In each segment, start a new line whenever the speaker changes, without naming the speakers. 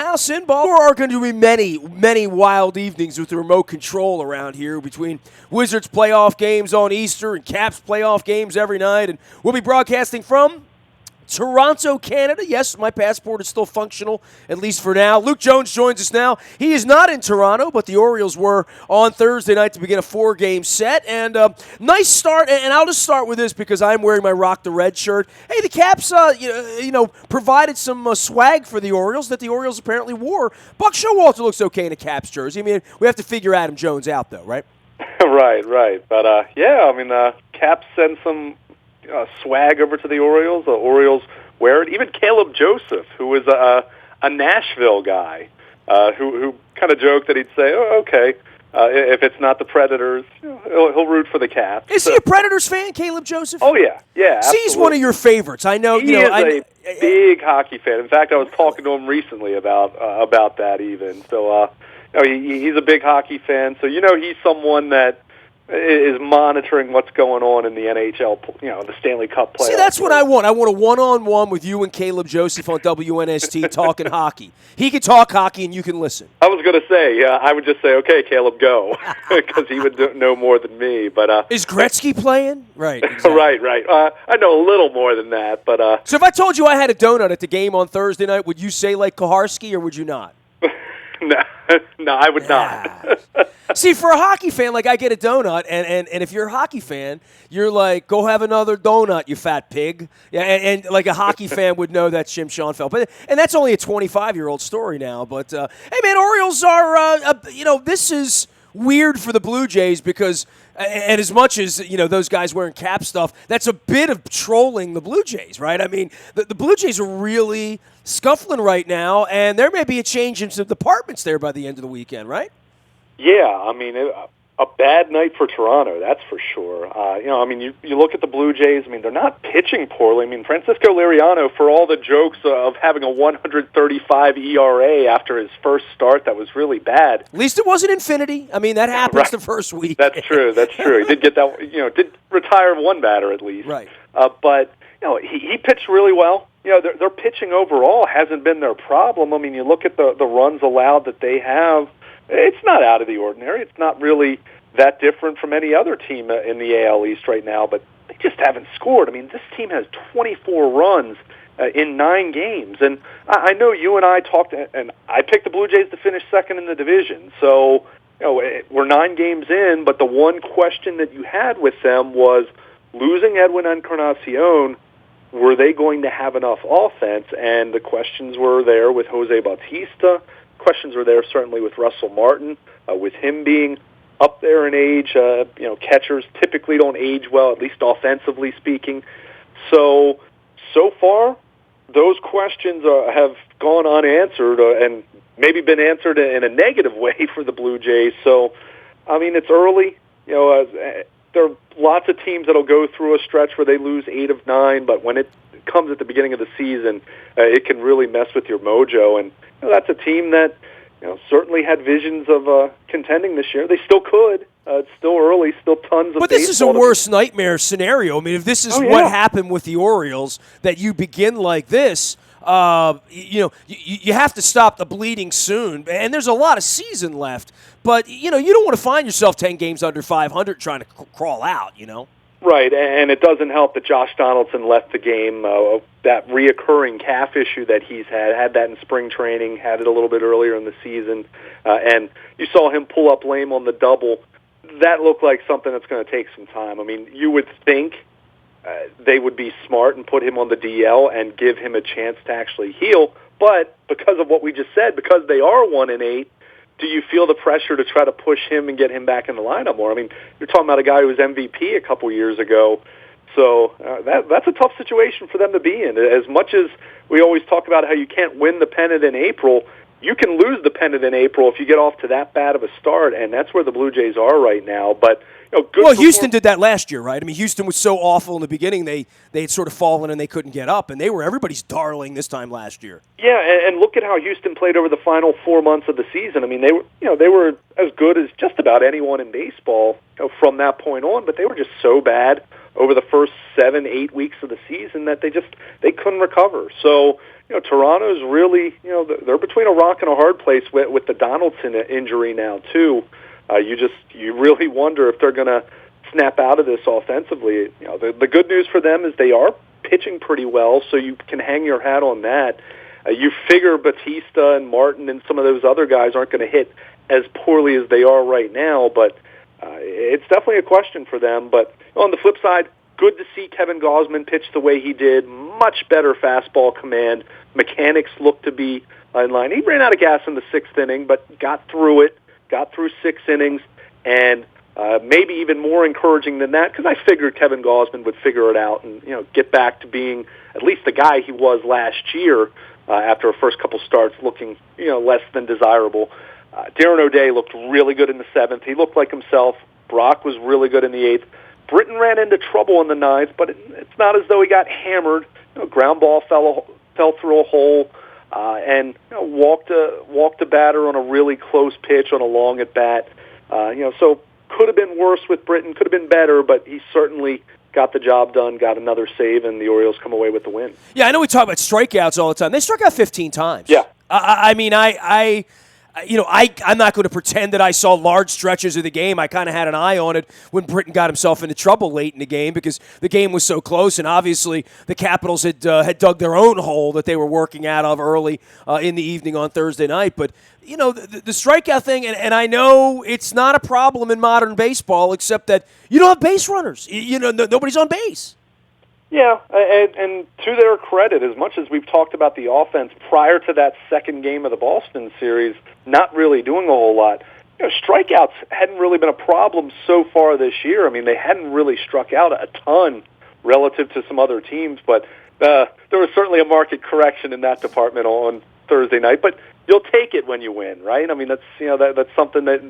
Allison, there are going to be many, many wild evenings with the remote control around here between Wizards playoff games on Easter and Caps playoff games every night. And we'll be broadcasting from Toronto, Canada. Yes, my passport is still functional, at least for now. Luke Jones joins us now. He is not in Toronto, but the Orioles were on Thursday night to begin a 4-game set. And nice start, and I'll just start with this because I'm wearing my Rock the Red shirt. Hey, the Caps, provided some swag for the Orioles that the Orioles apparently wore. Buck Showalter looks okay in a Caps jersey. I mean, we have to figure Adam Jones out, though, right?
Right. But, Caps send some swag over to the Orioles. The Orioles wear it. Even Caleb Joseph, who was a Nashville guy, who kind of joked that he'd say, "Oh, okay, if it's not the Predators, he'll root for the Caps."
Is he a Predators fan, Caleb Joseph?
Oh yeah.
See, he's one of your favorites. I know.
He is a big hockey fan. In fact, I was talking to him recently about that even. So, he's a big hockey fan. So he's someone that is monitoring what's going on in the NHL, the Stanley Cup playoffs.
See, that's what I want. I want a one-on-one with you and Caleb Joseph on WNST talking hockey. He can talk hockey and you can listen.
I was going to say, I would just say, okay, Caleb, go, because he would know more than me. But
is Gretzky playing? Right. Exactly.
Right. I know a little more than that. But
so if I told you I had a donut at the game on Thursday night, would you say like Koharski or would you not?
No, I would not.
See, for a hockey fan, like I get a donut, and if you're a hockey fan, you're like, go have another donut, you fat pig. Yeah, and like a hockey fan would know that's Jim Schoenfeld. And that's only a 25-year-old story now. But, hey, man, Orioles are, this is weird for the Blue Jays because and as much as, those guys wearing Cap stuff, that's a bit of trolling the Blue Jays, right? I mean, the Blue Jays are really scuffling right now, and there may be a change in some departments there by the end of the weekend, right?
Yeah, I mean, a bad night for Toronto, that's for sure. You look at the Blue Jays, they're not pitching poorly. Francisco Liriano, for all the jokes of having a 135 ERA after his first start, that was really bad.
At least it wasn't infinity. That happens the first week.
That's true. He did get that, did retire one batter at least.
Right.
But he pitched really well. Their pitching overall hasn't been their problem. You look at the runs allowed that they have, it's not out of the ordinary. It's not really that different from any other team in the AL East right now, but they just haven't scored. This team has 24 runs in 9 games. And I know you and I talked, and I picked the Blue Jays to finish second in the division. So, we're 9 games in, but the one question that you had with them was losing Edwin Encarnacion, were they going to have enough offense? And the questions were there with Jose Bautista. Questions were there certainly with Russell Martin, with him being up there in age. Catchers typically don't age well, at least offensively speaking. So far, those questions have gone unanswered and maybe been answered in a negative way for the Blue Jays. So, it's early. There are lots of teams that'll go through a stretch where they lose 8 of 9, but when it comes at the beginning of the season, it can really mess with your mojo. And that's a team that certainly had visions of contending this year. They still could. It's still early, still tons of
But this is a worst nightmare scenario. If this is what happened with the Orioles, that you begin like this, you have to stop the bleeding soon. And there's a lot of season left. But, you don't want to find yourself 10 games under 500 trying to crawl out,
Right, and it doesn't help that Josh Donaldson left the game. That reoccurring calf issue that he's had that in spring training, had it a little bit earlier in the season, and you saw him pull up lame on the double. That looked like something that's going to take some time. You would think they would be smart and put him on the DL and give him a chance to actually heal, but because of what we just said, because they are 1-8, do you feel the pressure to try to push him and get him back in the lineup more? You're talking about a guy who was MVP a couple years ago. So that's a tough situation for them to be in. As much as we always talk about how you can't win the pennant in April, you can lose the pennant in April if you get off to that bad of a start, and that's where the Blue Jays are right now. But
well, Houston did that last year, right? Houston was so awful in the beginning; they had sort of fallen and they couldn't get up, and they were everybody's darling this time last year.
Yeah, and look at how Houston played over the final 4 months of the season. They were as good as just about anyone in baseball from that point on, but they were just so bad over the first 7-8 weeks of the season that they couldn't recover. So Toronto's really, they're between a rock and a hard place with the Donaldson injury now too. You really wonder if they're going to snap out of this offensively. The good news for them is they are pitching pretty well, so you can hang your hat on that. You figure Batista and Martin and some of those other guys aren't going to hit as poorly as they are right now, but it's definitely a question for them. But on the flip side, good to see Kevin Gausman pitch the way he did. Much better fastball command. Mechanics look to be in line. He ran out of gas in the sixth inning, but got through it, got through 6 innings, and maybe even more encouraging than that, because I figured Kevin Gausman would figure it out and get back to being at least the guy he was last year after a first couple starts looking less than desirable. Darren O'Day looked really good in the 7th. He looked like himself. Brock was really good in the 8th. Britton ran into trouble in the 9th, but it's not as though he got hammered. Ground ball fell through a hole, and walked a batter on a really close pitch on a long at bat. So could have been worse with Britton, could have been better, but he certainly got the job done, got another save, and the Orioles come away with the win.
Yeah, I know we talk about strikeouts all the time. They struck out 15 times.
Yeah.
I'm not going to pretend that I saw large stretches of the game. I kind of had an eye on it when Britton got himself into trouble late in the game because the game was so close, and obviously the Capitals had dug their own hole that they were working out of early in the evening on Thursday night. But, the strikeout thing, and I know it's not a problem in modern baseball except that you don't have base runners. Nobody's on base.
Yeah, and to their credit, as much as we've talked about the offense prior to that second game of the Boston series, not really doing a whole lot, strikeouts hadn't really been a problem so far this year. I mean, they hadn't really struck out a ton relative to some other teams, but there was certainly a market correction in that department on Thursday night. But you'll take it when you win, right? I mean, that's something that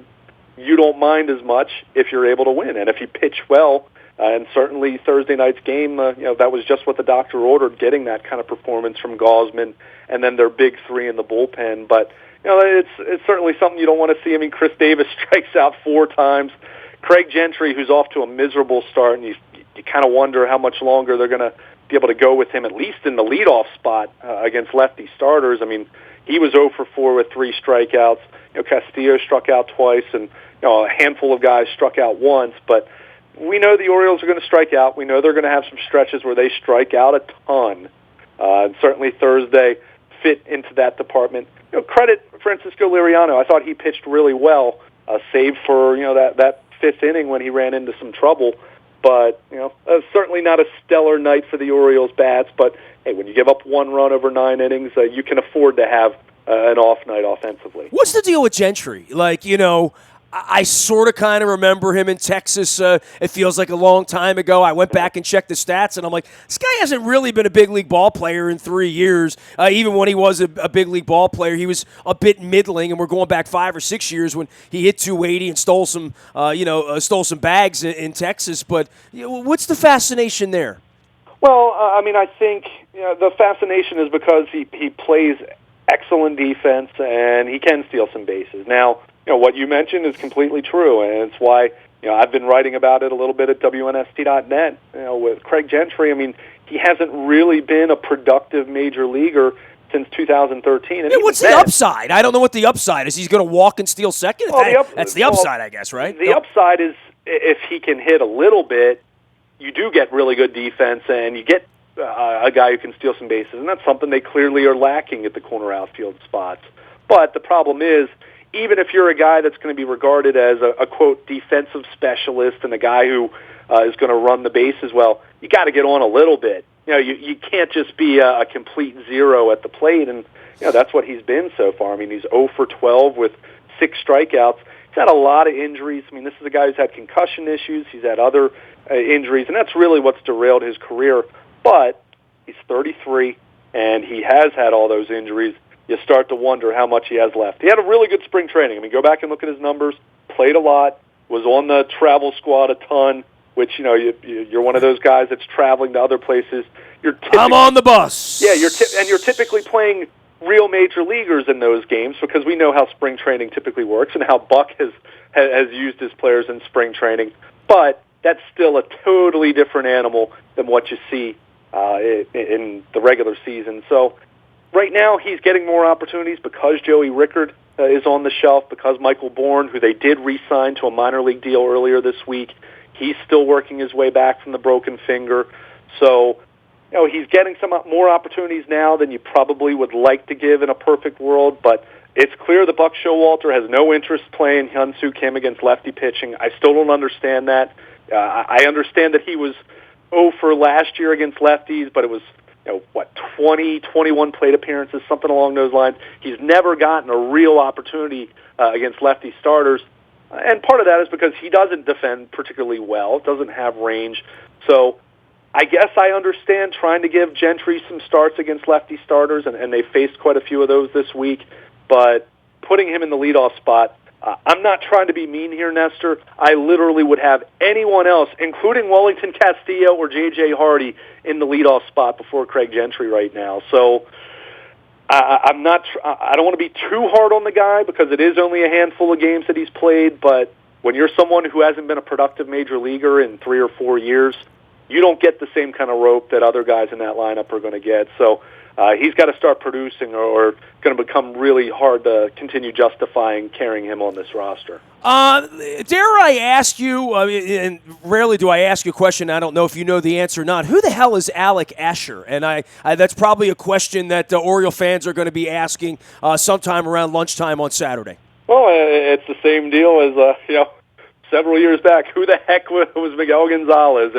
you don't mind as much if you're able to win, and if you pitch well. And certainly Thursday night's game, that was just what the doctor ordered, getting that kind of performance from Gausman, and then their big 3 in the bullpen. But it's certainly something you don't want to see. I mean, Chris Davis strikes out 4 times. Craig Gentry, who's off to a miserable start, and you kind of wonder how much longer they're going to be able to go with him, at least in the leadoff spot against lefty starters. I mean, he was 0 for 4 with 3 strikeouts. Castillo struck out twice, and a handful of guys struck out once, but we know the Orioles are going to strike out. We know they're going to have some stretches where they strike out a ton. And certainly Thursday fit into that department. Credit Francisco Liriano. I thought he pitched really well, save for that 5th inning when he ran into some trouble. But certainly not a stellar night for the Orioles bats. But hey, when you give up 1 run over 9 innings, you can afford to have an off night offensively.
What's the deal with Gentry? I sort of kind of remember him in Texas. It feels like a long time ago. I went back and checked the stats, and I'm like, this guy hasn't really been a big league ball player in 3 years. Even when he was a big league ball player, he was a bit middling, and we're going back 5 or 6 years when he hit 280 and stole some bags in Texas. But what's the fascination there?
Well, I think the fascination is because he plays excellent defense, and he can steal some bases. Now, what you mentioned is completely true, and it's why I've been writing about it a little bit at WNST.net. With Craig Gentry, I mean, he hasn't really been a productive major leaguer since 2013. And
what's the upside? I don't know what the upside is. He's going to walk and steal second? That's the upside, I guess, right?
The upside is if he can hit a little bit, you do get really good defense, and you get a guy who can steal some bases, and that's something they clearly are lacking at the corner outfield spots. But the problem is, even if you're a guy that's going to be regarded as a quote, defensive specialist and a guy who is going to run the bases well, you got to get on a little bit. You can't just be a complete zero at the plate, and that's what he's been so far. I mean, he's 0 for 12 with 6 strikeouts. He's had a lot of injuries. I mean, this is a guy who's had concussion issues. He's had other injuries, and that's really what's derailed his career. But he's 33, and he has had all those injuries. You start to wonder how much he has left. He had a really good spring training. I mean, go back and look at his numbers. Played a lot, was on the travel squad a ton, which, you're one of those guys that's traveling to other places.
I'm on the bus.
Yeah, you're typically playing real major leaguers in those games because we know how spring training typically works and how Buck has used his players in spring training. But that's still a totally different animal than what you see in the regular season. So right now he's getting more opportunities because Joey Rickard is on the shelf, because Michael Bourne, who they did re-sign to a minor league deal earlier this week, he's still working his way back from the broken finger. So, he's getting some more opportunities now than you probably would like to give in a perfect world, but it's clear that Buck Showalter has no interest playing Hyun-Soo Kim against lefty pitching. I still don't understand that. I understand that he was 0 for last year against lefties, but it was 20, 21 plate appearances, something along those lines. He's never gotten a real opportunity against lefty starters, and part of that is because he doesn't defend particularly well, doesn't have range. So I guess I understand trying to give Gentry some starts against lefty starters, and they faced quite a few of those this week, but putting him in the leadoff spot, I'm not trying to be mean here, Nestor. I literally would have anyone else, including Wellington Castillo or J.J. Hardy, in the leadoff spot before Craig Gentry right now. So I don't want to be too hard on the guy because it is only a handful of games that he's played, but when you're someone who hasn't been a productive major leaguer in 3 or 4 years, you don't get the same kind of rope that other guys in that lineup are going to get. So he's got to start producing or going to become really hard to continue justifying carrying him on this roster.
Dare I ask you, and rarely do I ask you a question, I don't know if you know the answer or not, who the hell is Alec Asher? And I that's probably a question that Oriole fans are going to be asking sometime around lunchtime on Saturday.
Well, it's the same deal as, several years back. Who the heck was Miguel Gonzalez?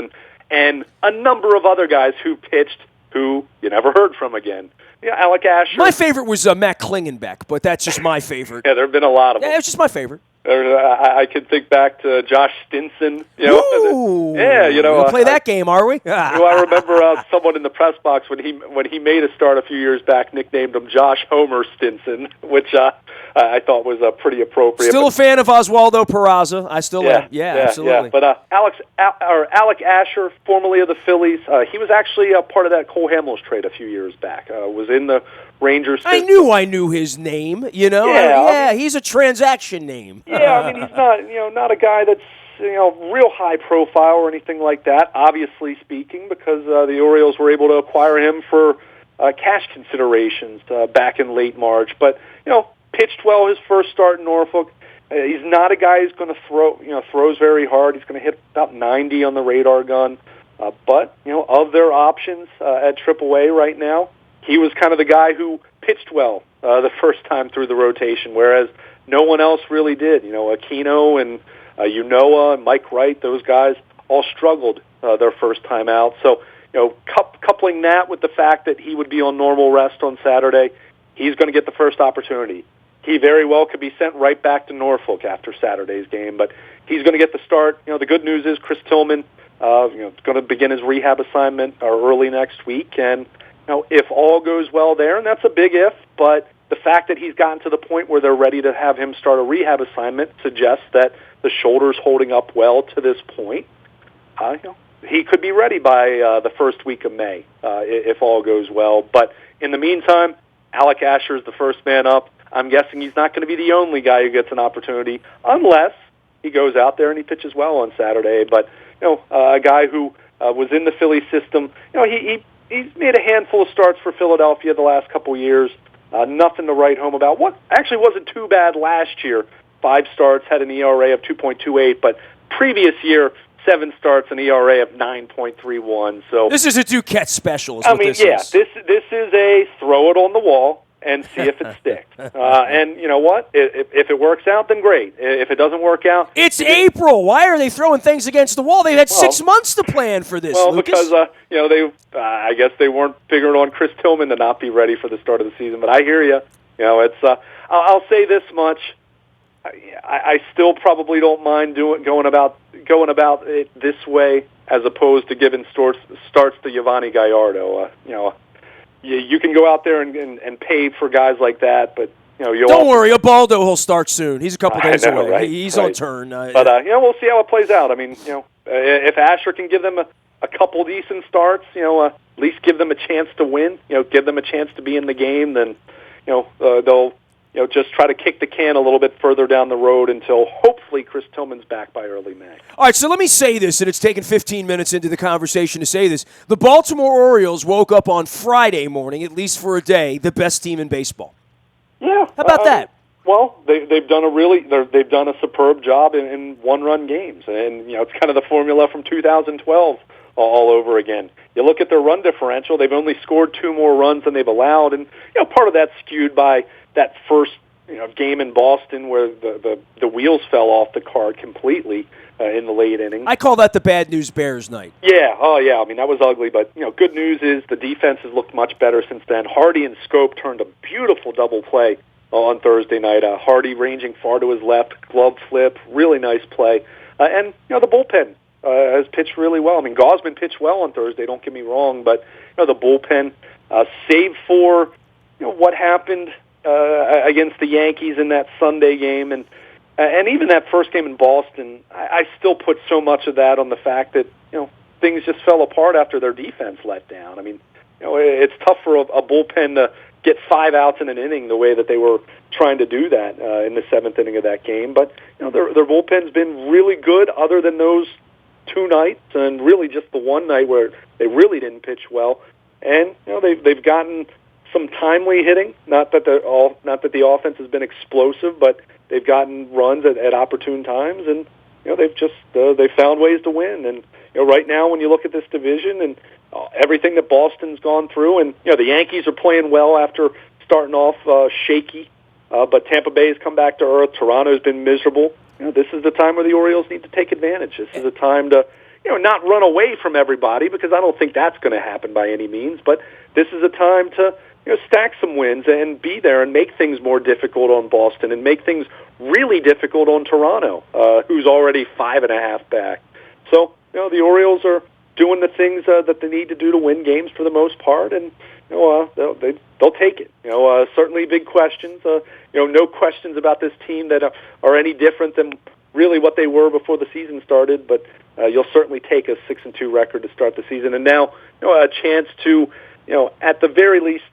And a number of other guys who pitched who you never heard from again. Alec Asher.
My favorite was Matt Klingenbeck, but that's just my favorite.
Yeah, there have been a lot of them.
Yeah, it's just my favorite.
I could think back to Josh Stinson.
Ooh, we'll play that game, are we?
I remember someone in the press box when he made a start a few years back nicknamed him Josh Homer Stinson, which I thought was pretty appropriate.
Still a fan of Oswaldo Peraza. I still am. Yeah, absolutely.
Yeah. But Alec Asher, formerly of the Phillies, he was actually a part of that Cole Hamels trade a few years back. Was in the Rangers system.
I knew his name. He's a transaction name.
Yeah, he's not a guy that's real high profile or anything like that. Obviously speaking, because the Orioles were able to acquire him for cash considerations back in late March. But pitched well his first start in Norfolk. He's not a guy who's going to throws very hard. He's going to hit about 90 on the radar gun. But of their options at AAA right now, he was kind of the guy who pitched well the first time through the rotation, whereas no one else really did. Aquino and Unoa and Mike Wright, those guys all struggled their first time out. So, coupling that with the fact that he would be on normal rest on Saturday, he's going to get the first opportunity. He very well could be sent right back to Norfolk after Saturday's game, but he's going to get the start. The good news is Chris Tillman is going to begin his rehab assignment early next week, and if all goes well there, and that's a big if, but the fact that he's gotten to the point where they're ready to have him start a rehab assignment suggests that the shoulder's holding up well to this point. He could be ready by the first week of May if all goes well. But in the meantime, Alec Asher is the first man up. I'm guessing he's not going to be the only guy who gets an opportunity unless he goes out there and he pitches well on Saturday. But a guy who was in the Philly system, he's made a handful of starts for Philadelphia the last couple years. Nothing to write home about. What actually wasn't too bad last year. 5 starts, had an ERA of 2.28, but previous year, 7 starts, an ERA of 9.31. So
this is a Duquette special.
This is a throw it on the wall and see if it sticks. And you know what? If it works out, then great. If it doesn't work out,
it's April. Why are they throwing things against the wall? They've had 6 months to plan for this.
Well,
Lucas.
because I guess they weren't figuring on Chris Tillman to not be ready for the start of the season. But I hear you. It's. I'll say this much. I still probably don't mind going about it this way as opposed to giving starts to Yovani Gallardo. You can go out there and pay for guys like that, but
don't worry, Ubaldo will start soon. He's a couple days away.
Right?
He's on turn.
But we'll see how it plays out. I mean, if Asher can give them a couple decent starts, at least give them a chance to win. Give them a chance to be in the game. Then they'll just try to kick the can a little bit further down the road until hopefully Chris Tillman's back by early May.
All right, so let me say this, and it's taken 15 minutes into the conversation to say this. The Baltimore Orioles woke up on Friday morning, at least for a day, the best team in baseball.
Yeah.
How about that?
Well, they've done a superb job in one-run games, and it's kind of the formula from 2012 all over again. You look at their run differential; they've only scored 2 more runs than they've allowed, and part of that's skewed by that first game in Boston where the wheels fell off the car completely in the late innings.
I call that the bad news Bears night.
Yeah, oh yeah. I mean, that was ugly, but good news is the defense has looked much better since then. Hardy and Scope turned a beautiful double play on Thursday night. Hardy ranging far to his left, glove flip, really nice play. And the bullpen has pitched really well. I mean, Gausman pitched well on Thursday, don't get me wrong, but the bullpen, save for what happened against the Yankees in that Sunday game, and even that first game in Boston, I still put so much of that on the fact that things just fell apart after their defense let down. I mean, it's tough for a bullpen to get 5 outs in an inning the way that they were trying to do that in the 7th inning of that game. But their bullpen's been really good, other than those 2 nights, and really just the one night where they really didn't pitch well. And they've gotten some timely hitting. Not that the offense has been explosive, but they've gotten runs at opportune times, and they've found ways to win. And right now, when you look at this division and everything that Boston's gone through, and the Yankees are playing well after starting off shaky, but Tampa Bay has come back to earth. Toronto's been miserable. This is the time where the Orioles need to take advantage. This is a time to not run away from everybody, because I don't think that's going to happen by any means. But this is a time to stack some wins and be there and make things more difficult on Boston and make things really difficult on Toronto, who's already 5.5 back. So the Orioles are doing the things that they need to do to win games for the most part, and they'll take it. Certainly big questions. No questions about this team that are any different than really what they were before the season started. But you'll certainly take a 6-2 record to start the season, and now a chance to at the very least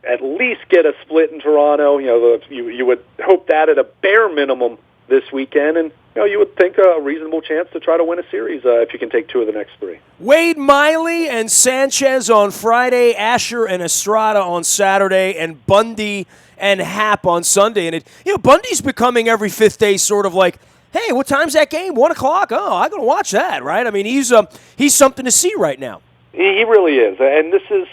at least get a split in Toronto. You would hope that at a bare minimum this weekend, and you would think a reasonable chance to try to win a series if you can take 2 of the next 3.
Wade Miley and Sanchez on Friday, Asher and Estrada on Saturday, and Bundy and Happ on Sunday. And Bundy's becoming every 5th day sort of like, hey, what time's that game? 1 o'clock? Oh, I'm going to watch that, right? I mean, he's something to see right now.
He really is, and this is,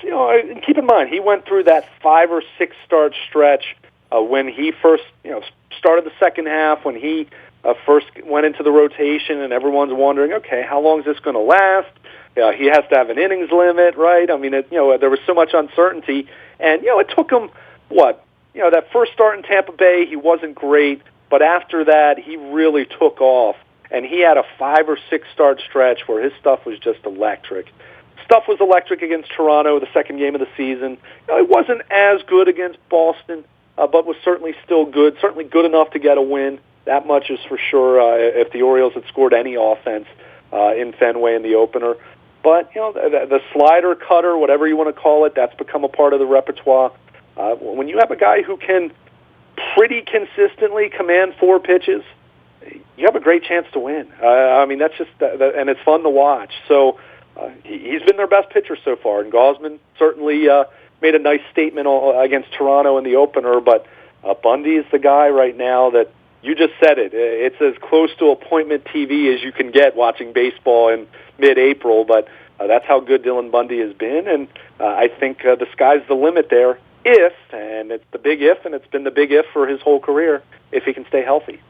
keep in mind, he went through that 5 or 6 start stretch when he first, started the second half, when he first went into the rotation, and everyone's wondering, okay, how long is this going to last? He has to have an innings limit, right? I mean, there was so much uncertainty, and it took him that first start in Tampa Bay, he wasn't great, but after that, he really took off, and he had a 5 or 6 start stretch where his stuff was just electric. Stuff was electric against Toronto, the second game of the season. It wasn't as good against Boston, but was certainly still good, certainly good enough to get a win. That much is for sure if the Orioles had scored any offense in Fenway in the opener. But, the slider, cutter, whatever you want to call it, that's become a part of the repertoire. When you have a guy who can pretty consistently command 4 pitches, you have a great chance to win. I mean, that's just, and it's fun to watch. So, he's been their best pitcher so far, and Gausman certainly made a nice statement against Toronto in the opener, but Bundy is the guy right now that, you just said it, it's as close to appointment TV as you can get watching baseball in mid-April, but that's how good Dylan Bundy has been, and I think the sky's the limit there if, and it's the big if, and it's been the big if for his whole career, if he can stay healthy.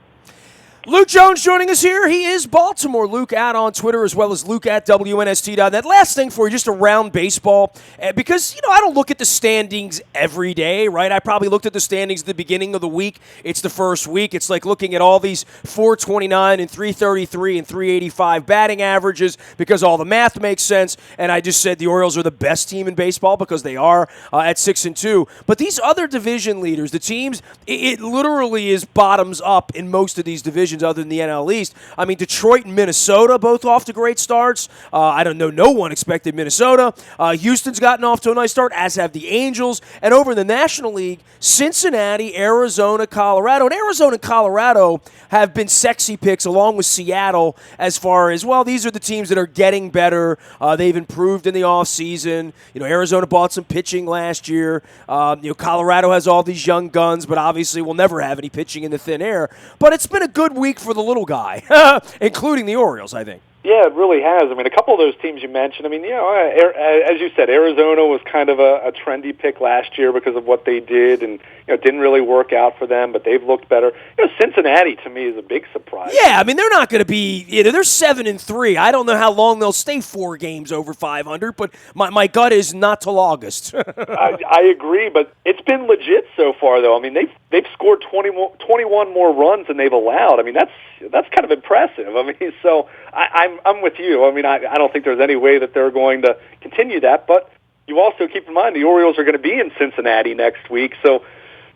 Luke Jones joining us here. He is Baltimore. Luke out on Twitter, as well as Luke at WNST.net. Last thing for you, just around baseball, because, I don't look at the standings every day, right? I probably looked at the standings at the beginning of the week. It's the first week. It's like looking at all these 429 and 333 and 385 batting averages because all the math makes sense, and I just said the Orioles are the best team in baseball because they are at 6-2. But these other division leaders, the teams, it literally is bottoms up in most of these divisions. divisions other than the NL East. I mean, Detroit and Minnesota both off to great starts. I don't know. No one expected Minnesota. Houston's gotten off to a nice start, as have the Angels. And over in the National League, Cincinnati, Arizona, Colorado. And Arizona and Colorado have been sexy picks along with Seattle as far as, well, these are the teams that are getting better. They've improved in the offseason. Arizona bought some pitching last year. Colorado has all these young guns, but obviously will never have any pitching in the thin air. But it's been a good week for the little guy, including the Orioles, I think.
Yeah, it really has. I mean, a couple of those teams you mentioned, I mean, as you said, Arizona was kind of a trendy pick last year because of what they did, and it didn't really work out for them, but they've looked better. Cincinnati, to me, is a big surprise.
Yeah, I mean, they're not going to be, they're 7-3. I don't know how long they'll stay 4 games over 500, but my gut is not till August.
I agree, but it's been legit so far, though. I mean, they've scored 21 more runs than they've allowed. I mean, that's kind of impressive. I mean, so I'm with you. I mean, I don't think there's any way that they're going to continue that, but you also keep in mind the Orioles are going to be in Cincinnati next week, so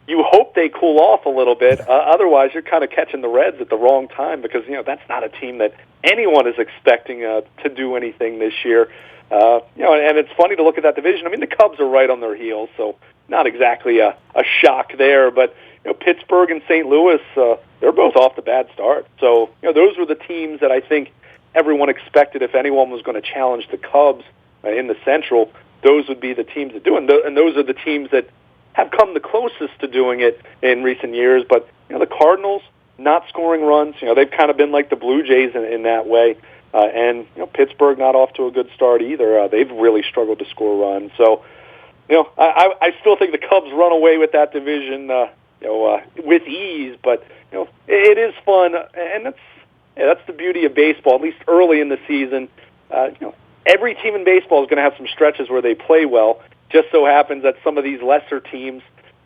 you hope they cool off a little bit. Otherwise, you're kind of catching the Reds at the wrong time because, that's not a team that anyone is expecting to do anything this year. And it's funny to look at that division. I mean, the Cubs are right on their heels, so not exactly a shock there, but Pittsburgh and St. Louis, they're both off to bad start. So, those were the teams that I think everyone expected if anyone was going to challenge the Cubs in the Central, those would be the teams that do it. And those are the teams that have come the closest to doing it in recent years. But, the Cardinals not scoring runs, they've kind of been like the Blue Jays in that way. And Pittsburgh not off to a good start either. They've really struggled to score runs. So, I still think the Cubs run away with that division, with ease. But, it is fun, and that's the beauty of baseball, at least early in the season. Every team in baseball is going to have some stretches where they play well. Just so happens that some of these lesser teams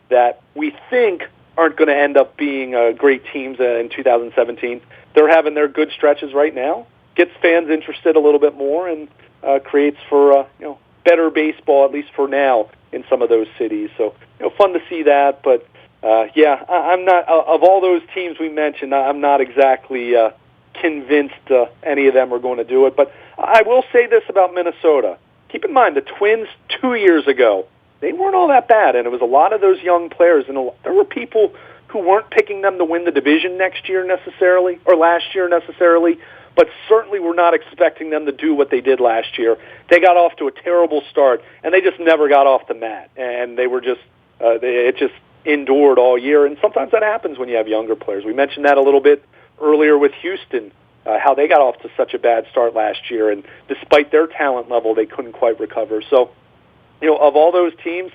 that we think aren't going to end up being great teams in 2017, they're having their good stretches right now. Gets fans interested a little bit more and creates for better baseball, at least for now, in some of those cities. So fun to see that. But I'm not of all those teams we mentioned. I'm not exactly convinced any of them are going to do it. But I will say this about Minnesota. Keep in mind, the Twins 2 years ago, they weren't all that bad, and it was a lot of those young players. And there were people who weren't picking them to win the division next year necessarily, or last year necessarily, but certainly were not expecting them to do what they did last year. They got off to a terrible start, and they just never got off the mat. And they were just, it just endured all year. And sometimes that happens when you have younger players. We mentioned that a little bit earlier with Houston, how they got off to such a bad start last year, and despite their talent level, they couldn't quite recover. So, of all those teams,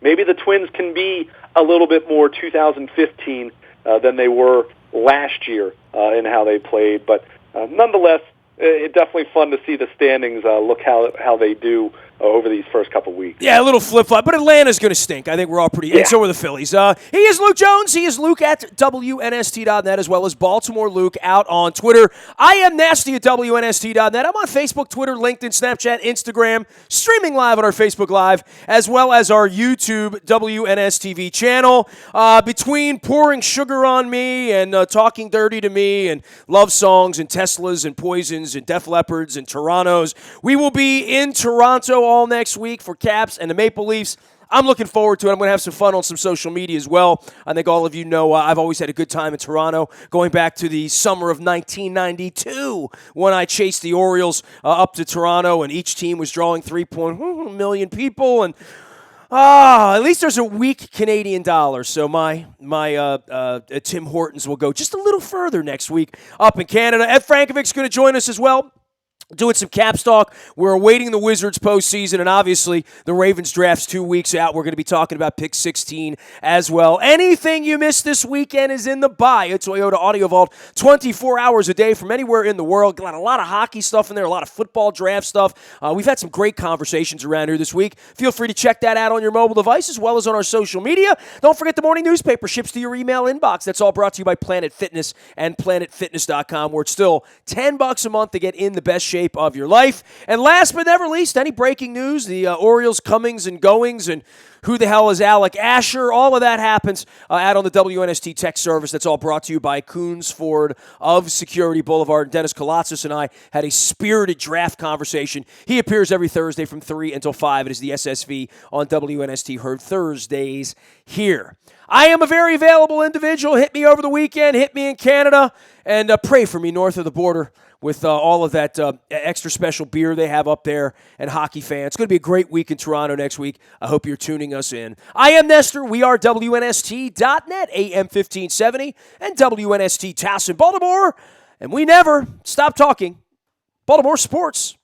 maybe the Twins can be a little bit more 2015 than they were last year in how they played. But nonetheless, it's definitely fun to see the standings look how they do over these first couple weeks.
Yeah, a little flip-flop, but Atlanta's going to stink. I think we're all pretty – and so are the Phillies. He is Luke Jones. He is Luke at WNST.net, as well as Baltimore Luke out on Twitter. I am Nasty at WNST.net. I'm on Facebook, Twitter, LinkedIn, Snapchat, Instagram, streaming live on our Facebook Live, as well as our YouTube WNSTV channel. Between pouring sugar on me and talking dirty to me and love songs and Teslas and Poisons and Def Leopards and Torontos, we will be in Toronto all next week for Caps and the Maple Leafs. I'm looking forward to it. I'm going to have some fun on some social media as well. I think all of you know I've always had a good time in Toronto, going back to the summer of 1992 when I chased the Orioles up to Toronto, and each team was drawing 3.1 million people. And at least there's a weak Canadian dollar, so my Tim Hortons will go just a little further next week up in Canada. Ed Frankovic's going to join us as well, doing some Caps talk. We're awaiting the Wizards postseason, and obviously the Ravens draft's 2 weeks out. We're going to be talking about pick 16 as well. Anything you missed this weekend is in the Buy a Toyota Audio Vault 24 hours a day from anywhere in the world. Got a lot of hockey stuff in there, a lot of football draft stuff. We've had some great conversations around here this week. Feel free to check that out on your mobile device as well as on our social media. Don't forget the morning newspaper ships to your email inbox. That's all brought to you by Planet Fitness and PlanetFitness.com, where it's still $10 a month to get in the best shape shape of your life. And last but never least, any breaking news, the Orioles comings and goings, and who the hell is Alec Asher? All of that happens out on the WNST Tech Service. That's all brought to you by Coons Ford of Security Boulevard. Dennis Kolatzis and I had a spirited draft conversation. He appears every Thursday from 3 until 5. It is the SSV on WNST, heard Thursdays here. I am a very available individual. Hit me over the weekend. Hit me in Canada. And pray for me north of the border with all of that extra special beer they have up there and hockey fans. It's going to be a great week in Toronto next week. I hope you're tuning us in. I am Nestor. We are WNST.net, AM 1570, and WNST Towson, Baltimore. And we never stop talking Baltimore sports.